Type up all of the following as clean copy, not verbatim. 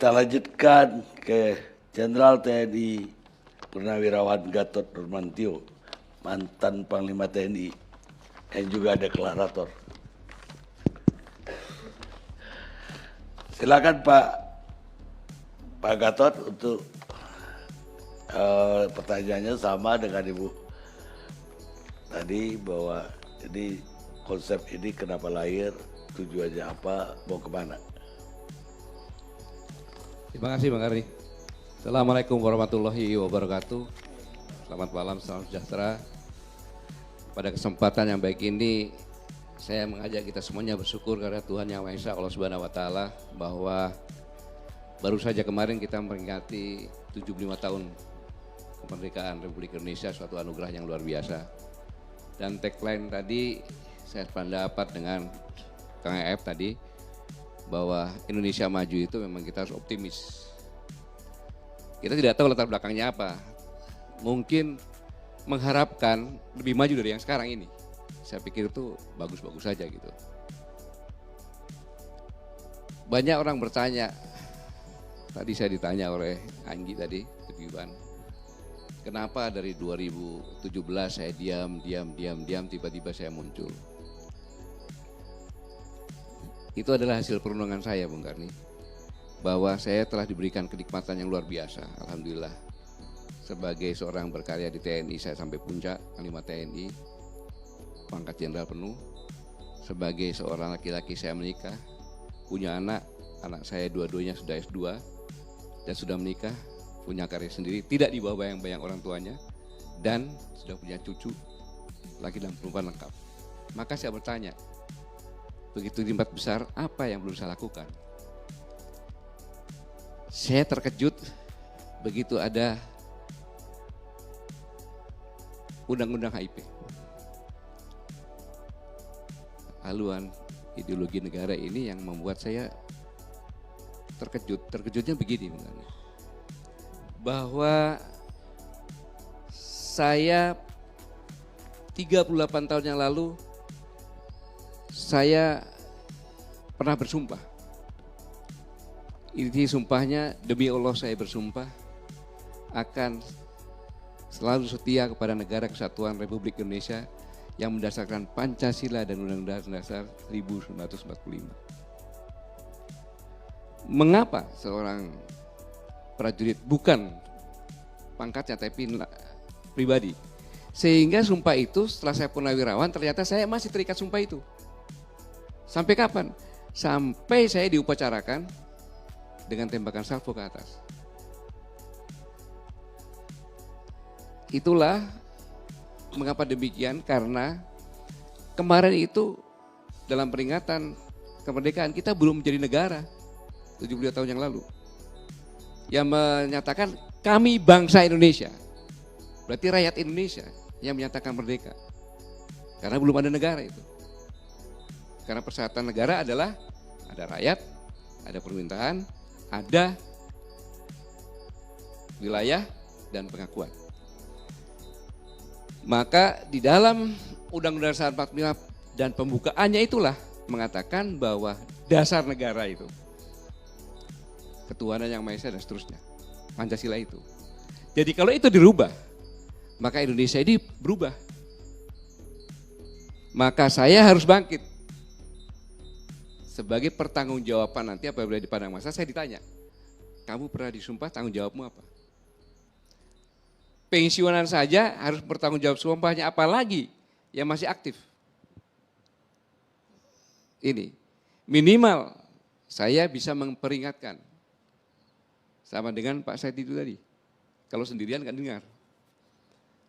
Kita lanjutkan ke Jenderal TNI Purnawirawan Gatot Nurmantio, mantan Panglima TNI yang juga deklarator. Silakan Pak Gatot untuk pertanyaannya sama dengan Ibu tadi, bahwa jadi konsep ini kenapa lahir, tujuannya apa, mau kemana. Terima kasih Bang Arni. Assalamualaikum warahmatullahi wabarakatuh. Selamat malam, salam sejahtera. Pada kesempatan yang baik ini, saya mengajak kita semuanya bersyukur karena Tuhan Yang Maha Esa, Allah Subhanahu wa Ta'ala, bahwa baru saja kemarin kita memperingati 75 tahun kemerdekaan Republik Indonesia, suatu anugerah yang luar biasa. Dan tagline tadi saya sependapat dengan Kang EF tadi, bahwa Indonesia maju itu memang kita harus optimis. Kita tidak tahu latar belakangnya apa. Mungkin mengharapkan lebih maju dari yang sekarang ini. Saya pikir itu bagus-bagus saja gitu. Banyak orang bertanya, tadi saya ditanya oleh Anggi tadi, Kebiuan, kenapa dari 2017 saya diam, tiba-tiba saya muncul. Itu adalah hasil perundungan saya, Bung Karni, bahwa saya telah diberikan kenikmatan yang luar biasa, alhamdulillah. Sebagai seorang berkarya di TNI, saya sampai puncak, Panglima TNI, pangkat jenderal penuh. Sebagai seorang laki-laki, saya menikah, punya anak saya dua-duanya sudah S2 dan sudah menikah, punya karya sendiri, tidak di bawah bayang-bayang orang tuanya, dan sudah punya cucu, laki dan perempuan lengkap. Maka saya bertanya, begitu di 4 besar, apa yang belum saya lakukan? Saya terkejut begitu ada undang-undang HIP. Haluan ideologi negara ini yang membuat saya terkejut. Terkejutnya begini, bahwa saya 38 tahun yang lalu saya pernah bersumpah. Ini sumpahnya, demi Allah saya bersumpah akan selalu setia kepada negara kesatuan Republik Indonesia yang mendasarkan Pancasila dan Undang-Undang Dasar 1945. Mengapa seorang prajurit, bukan pangkatnya tapi pribadi, sehingga sumpah itu setelah saya purnawirawan ternyata saya masih terikat sumpah itu. Sampai kapan? Sampai saya diupacarakan dengan tembakan salvo ke atas. Itulah mengapa demikian, karena kemarin itu dalam peringatan kemerdekaan kita belum menjadi negara 72 tahun yang lalu. Yang menyatakan kami bangsa Indonesia. Berarti rakyat Indonesia yang menyatakan merdeka. Karena belum ada negara itu. Karena persyaratan negara adalah ada rakyat, ada permintaan, ada wilayah dan pengakuan. Maka di dalam Undang-Undang Dasar 45 dan pembukaannya itulah mengatakan bahwa dasar negara itu ketuhanan yang Maha Esa dan seterusnya. Pancasila itu. Jadi kalau itu dirubah, maka Indonesia ini berubah. Maka saya harus bangkit. Sebagai pertanggungjawaban nanti apabila dipandang masa, saya ditanya, kamu pernah disumpah, tanggung jawabmu apa? Pensiunan saja harus bertanggung jawab sumpahnya, apalagi yang masih aktif. Ini minimal saya bisa memperingatkan, sama dengan Pak Said itu tadi. Kalau sendirian kan dengar.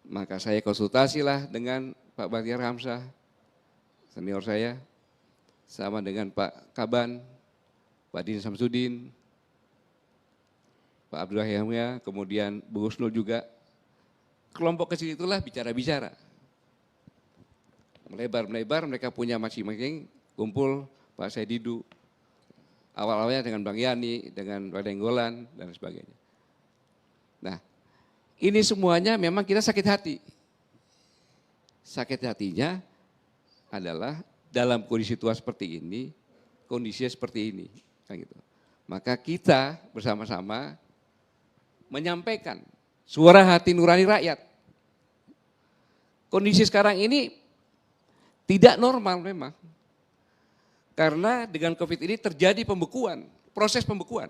Maka saya konsultasilah dengan Pak Bahtiar Hamzah, senior saya, sama dengan Pak Kaban, Pak Din Samsudin, Pak Abdullah Yahya, kemudian Bu Husnul juga. Kelompok kecil itulah bicara-bicara. Melebar-melebar, mereka punya masing-masing, kumpul Pak Saididu. Awal-awalnya dengan Bang Yani, dengan Pak Denggolan, dan sebagainya. Nah, ini semuanya memang kita sakit hati. Sakit hatinya adalah dalam kondisi situasi seperti ini, kondisinya seperti ini, kan gitu. Maka kita bersama-sama menyampaikan suara hati nurani rakyat. Kondisi sekarang ini tidak normal memang. Karena dengan COVID ini terjadi pembekuan, proses pembekuan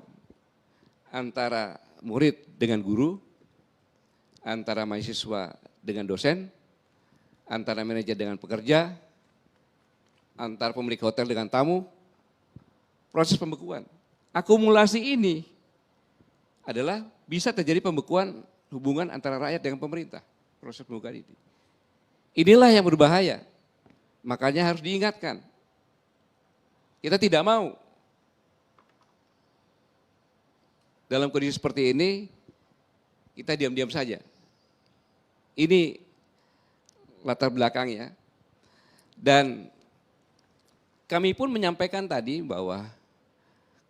antara murid dengan guru, antara mahasiswa dengan dosen, antara manajer dengan pekerja, antara pemilik hotel dengan tamu, proses pembekuan. Akumulasi ini adalah bisa terjadi pembekuan hubungan antara rakyat dengan pemerintah, proses pembekuan ini. Inilah yang berbahaya, makanya harus diingatkan. Kita tidak mau dalam kondisi seperti ini kita diam-diam saja. Ini latar belakangnya. Dan kami pun menyampaikan tadi bahwa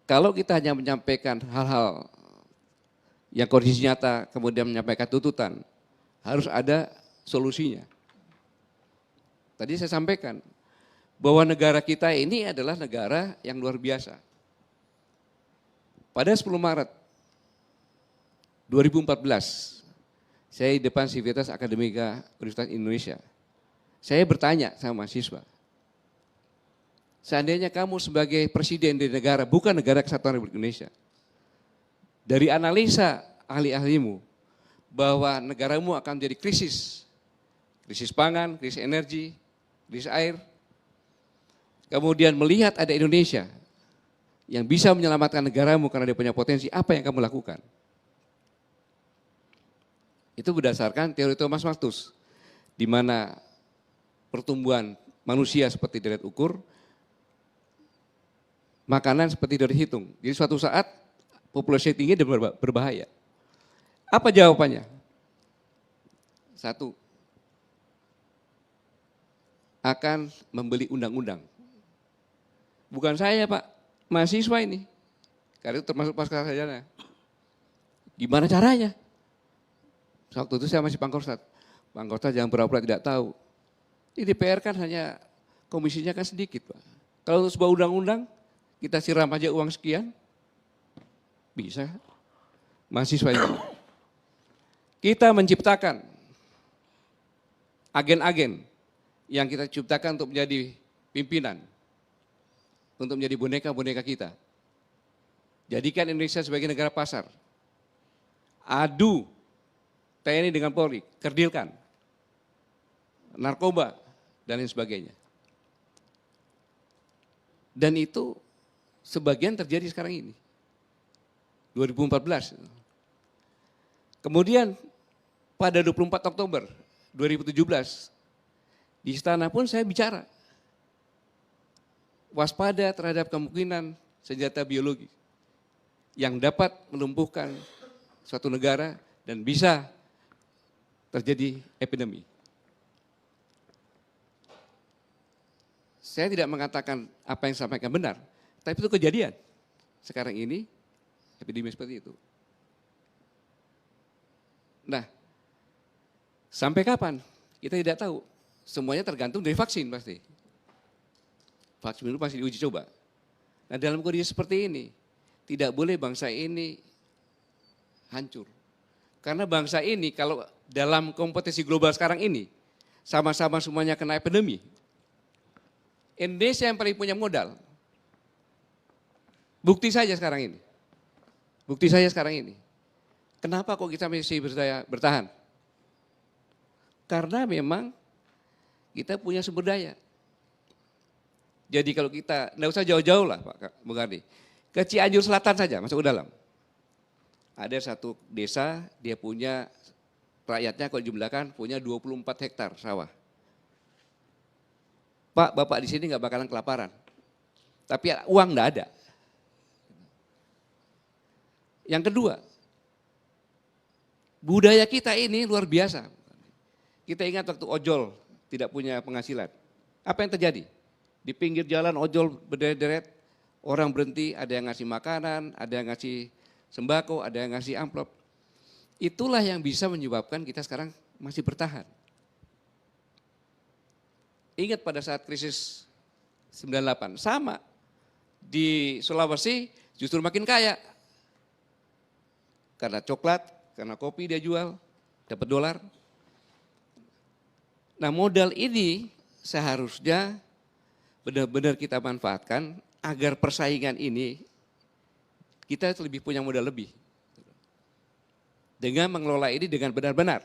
kalau kita hanya menyampaikan hal-hal yang kondisi nyata kemudian menyampaikan tuntutan, harus ada solusinya. Tadi saya sampaikan bahwa negara kita ini adalah negara yang luar biasa. Pada 10 Maret 2014, saya di depan Sivitas Akademika Universitas Indonesia, saya bertanya sama mahasiswa, seandainya kamu sebagai presiden di negara, bukan negara kesatuan Republik Indonesia, dari analisa ahli-ahlimu bahwa negaramu akan menjadi krisis pangan, krisis energi, krisis air, kemudian melihat ada Indonesia yang bisa menyelamatkan negaramu karena dia punya potensi, apa yang kamu lakukan? Itu berdasarkan teori Thomas Malthus, di mana pertumbuhan manusia seperti deret ukur, makanan seperti dari hitung. Jadi suatu saat populasi tinggi dan berbahaya. Apa jawabannya? Satu, akan membeli undang-undang. Bukan saya Pak, mahasiswa ini. Karena itu termasuk pasca sarjana. Gimana caranya? Waktu itu saya masih Pangkostrat. Pangkostrat jangan pura-pura tidak tahu. Di DPR kan hanya komisinya kan sedikit Pak. Kalau untuk sebuah undang-undang, kita siram aja uang sekian, bisa. Mahasiswa ini. Kita menciptakan agen-agen yang kita ciptakan untuk menjadi pimpinan, untuk menjadi boneka-boneka kita. Jadikan Indonesia sebagai negara pasar. Adu TNI dengan Polri, kerdilkan. Narkoba, dan lain sebagainya. Dan itu sebagian terjadi sekarang ini. 2014. Kemudian pada 24 Oktober 2017, di istana pun saya bicara. Waspada terhadap kemungkinan senjata biologi yang dapat melumpuhkan suatu negara dan bisa terjadi epidemi. Saya tidak mengatakan apa yang saya sampaikan benar, tapi itu kejadian. Sekarang ini epidemi seperti itu. Nah, sampai kapan? Kita tidak tahu. Semuanya tergantung dari vaksin pasti. Vaksin itu pasti diuji coba. Nah, dalam kondisi seperti ini, tidak boleh bangsa ini hancur. Karena bangsa ini kalau dalam kompetisi global sekarang ini, sama-sama semuanya kena epidemi. Indonesia yang paling punya modal. Bukti saja sekarang ini. Bukti saja sekarang ini. Kenapa kok kita masih bertahan? Karena memang kita punya sumber daya. Jadi kalau kita, enggak usah jauh-jauh lah Pak Bung Kardi. Ke Cianjur Selatan saja, masuk ke dalam. Ada satu desa, dia punya, rakyatnya kalau dijumlahkan punya 24 hektar sawah. Pak, Bapak di sini nggak bakalan kelaparan. Tapi uang nggak ada. Yang kedua, budaya kita ini luar biasa. Kita ingat waktu ojol tidak punya penghasilan. Apa yang terjadi? Di pinggir jalan ojol berderet-deret, orang berhenti, ada yang ngasih makanan, ada yang ngasih sembako, ada yang ngasih amplop. Itulah yang bisa menyebabkan kita sekarang masih bertahan. Ingat pada saat krisis 98, sama. Di Sulawesi justru makin kaya. Karena coklat, karena kopi dia jual, dapat dolar. Nah modal ini seharusnya benar-benar kita manfaatkan agar persaingan ini kita lebih punya modal lebih. Dengan mengelola ini dengan benar-benar.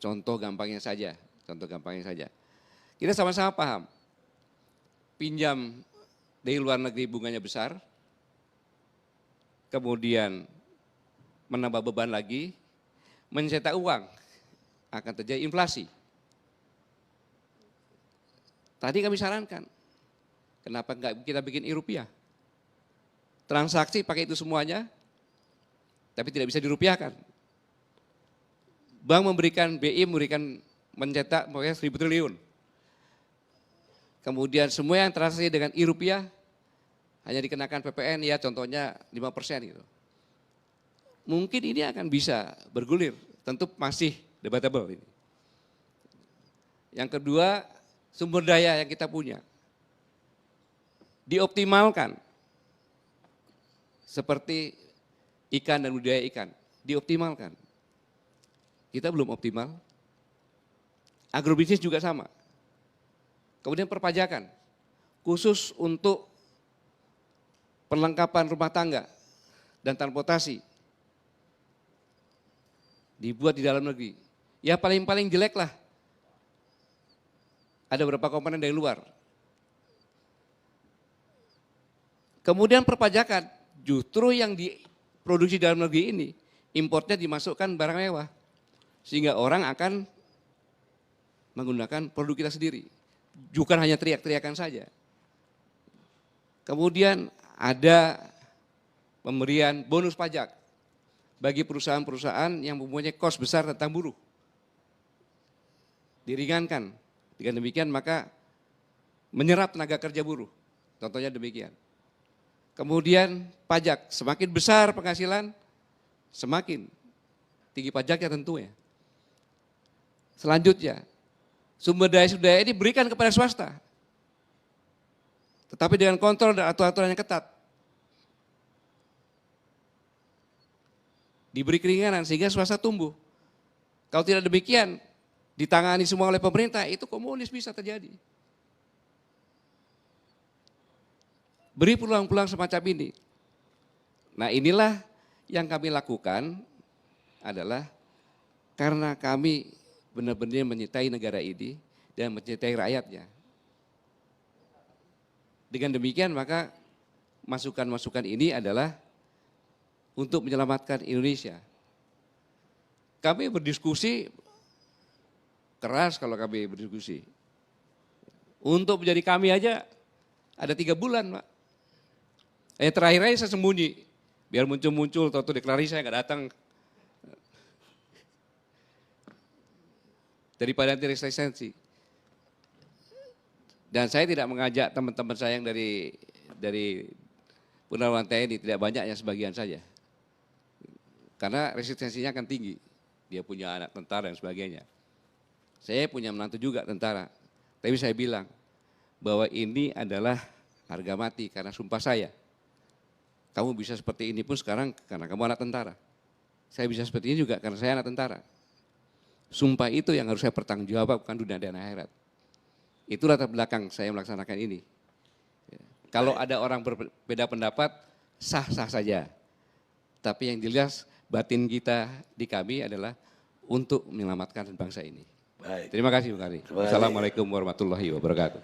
Contoh gampangnya saja. Kita sama-sama paham. Pinjam dari luar negeri bunganya besar, kemudian menambah beban lagi, mencetak uang, akan terjadi inflasi. Tadi kami sarankan, kenapa enggak kita bikin e-rupiah? Transaksi pakai itu semuanya, tapi tidak bisa dirupiahkan. Bank memberikan, BI mencetak 1.000 triliun. Kemudian semua yang transaksi dengan e-rupiah hanya dikenakan PPN, ya contohnya 5% gitu. Mungkin ini akan bisa bergulir, tentu masih debatable ini. Yang kedua, sumber daya yang kita punya. Dioptimalkan. Seperti ikan dan budidaya ikan, dioptimalkan. Kita belum optimal. Agrobisnis juga sama. Kemudian perpajakan, khusus untuk perlengkapan rumah tangga dan transportasi. Dibuat di dalam negeri. Ya paling-paling jelek lah. Ada beberapa komponen dari luar. Kemudian perpajakan, justru yang diproduksi dalam negeri ini, importnya dimasukkan barang mewah. Sehingga orang akan menggunakan produk kita sendiri. Bukan hanya teriak-teriakan saja. Kemudian ada pemberian bonus pajak bagi perusahaan-perusahaan yang mempunyai kos besar tentang buruh. Diringankan. Dengan demikian maka menyerap tenaga kerja buruh. Contohnya demikian. Kemudian pajak, semakin besar penghasilan, semakin tinggi pajaknya tentunya. Selanjutnya, sumber daya ini berikan kepada swasta. Tetapi dengan kontrol dan aturan-aturan yang ketat. Diberi keringanan sehingga swasta tumbuh. Kalau tidak demikian, ditangani semua oleh pemerintah, itu komunis bisa terjadi. Beri peluang-peluang semacam ini. Nah inilah yang kami lakukan adalah karena kami benar-benar mencintai negara ini dan mencintai rakyatnya. Dengan demikian maka masukan-masukan ini adalah untuk menyelamatkan Indonesia. Kami berdiskusi keras kalau kami berdiskusi. Untuk menjadi kami aja ada 3 bulan, Pak. Terakhir aja saya sembunyi. Biar muncul-muncul, tahu-tahu deklarasi saya nggak datang. Daripada anti resistensi. Dan saya tidak mengajak teman-teman saya yang dari Purnawirawan TNI, tidak banyak, yang sebagian saja. Karena resistensinya akan tinggi. Dia punya anak tentara dan sebagainya. Saya punya menantu juga tentara. Tapi saya bilang bahwa ini adalah harga mati karena sumpah saya. Kamu bisa seperti ini pun sekarang karena kamu anak tentara. Saya bisa seperti ini juga karena saya anak tentara. Sumpah itu yang harus saya pertanggungjawabkan dunia dan akhirat. Itu latar belakang saya melaksanakan ini. Kalau ada orang berbeda pendapat, sah-sah saja. Tapi yang jelas batin kita di kami adalah untuk menyelamatkan bangsa ini. Baik. Terima kasih Bung Ari. Assalamualaikum warahmatullahi wabarakatuh.